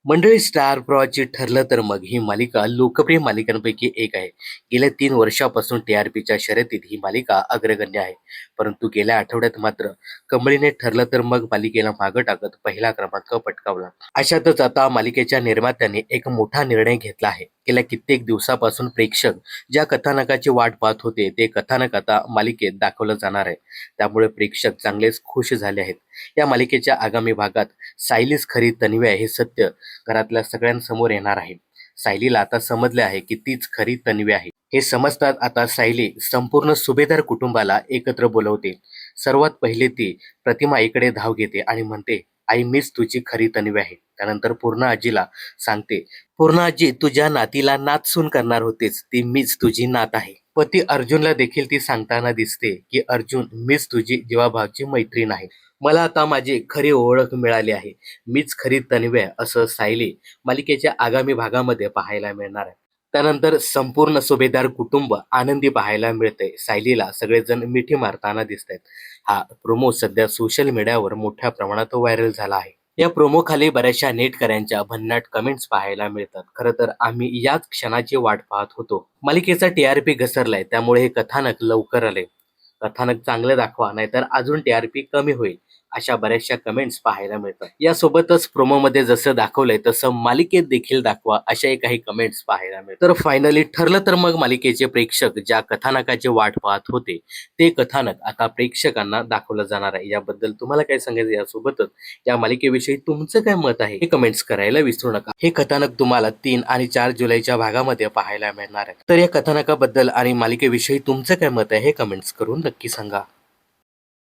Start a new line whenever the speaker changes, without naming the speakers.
मंडळी स्टार प्रवाहाची ठरलं तर मग ही मालिका लोकप्रिय मालिकांपैकी एक आहे. गेल्या 3 वर्षापासून टीआरपीच्या शर्यतीत ही मालिका अग्रगण्य आहे. परंतु गेल्या आठवड्यात मात्र कमळीने ठरलं तर मग मालिकेला मागं टाकत पहिला क्रमांक पटकावला. अशातच आता मालिकेच्या निर्मात्यांनी एक मोठा निर्णय घेतला आहे. गेल्या कित्येक दिवसापासून प्रेक्षक ज्या कथानकाची वाट पाहत होते ते कथानक आता मालिकेत दाखवलं जाणार आहे. त्यामुळे प्रेक्षक चांगलेच खुश झाले आहेत. या मालिकेच्या आगामी भागात सायलीच खरी तन्वी आहे हे सत्य घरातल्या सगळ्यांसमोर येणार आहे. सायलीला आता समजले आहे की तीच खरी तन्वी आहे. हे समजतात आता सायली संपूर्ण सुभेदार कुटुंबाला एकत्र बोलवते. सर्वात पहिले ती प्रतिमा आईकडे धाव घेते आणि म्हणते, आई मीच तुझी खरी तन्वी आहे. त्यानंतर पूर्ण आजीला सांगते, पूर्ण आजी तुझ्या नातीला नातसून करणार होतीस, ती मीच तुझी नात आहे. पती अर्जुनला देखील ती सांगताना दिसते की अर्जुन मीच तुझी जीवाभावाची मैत्रीण आहे. मला आता माझी खरी ओळख मिळाली आहे. मीच खरी तन्वी आहे असं सायली मालिकेच्या आगामी भागामध्ये पाहायला मिळणार आहे. त्यानंतर संपूर्ण सुभेदार कुटुंब आनंदी पाहायला मिळतंय. सायलीला सगळेजण मिठी मारताना दिसत आहेत. हा प्रोमो सध्या सोशल मीडियावर मोठ्या प्रमाणात व्हायरल झाला आहे. या प्रोमो खाली बऱ्याचशा नेटकऱ्यांच्या भन्नाट कमेंट्स पाहायला मिळतात. खरं तर आम्ही याच क्षणाची वाट पाहत होतो. मालिकेचा टीआरपी घसरलाय त्यामुळे हे कथानक लवकर आले. कथानक चांगलं दाखवा नाहीतर अजून टीआरपी कमी होईल अशा बऱ्याचशा कमेंट्स पाहायला मिळतात. यासोबतच प्रोमोमध्ये जसं दाखवलंय तसं मालिकेत देखील दाखवा अशाही काही कमेंट्स पाहायला मिळतात. तर फायनली ठरलं तर मग मालिकेचे प्रेक्षक ज्या कथानकाची वाट पाहत होते ते कथानक आता प्रेक्षकांना दाखवलं जाणार आहे. याबद्दल तुम्हाला काय सांगायचं, यासोबतच या मालिकेविषयी तुमचं काय मत आहे हे कमेंट्स करायला विसरू नका. हे कथानक तुम्हाला 3 आणि 4 जुलैच्या भागामध्ये पाहायला मिळणार आहे. तर या कथानकाबद्दल आणि मालिकेविषयी तुमचं काय मत आहे हे कमेंट्स करून नक्की सांगा.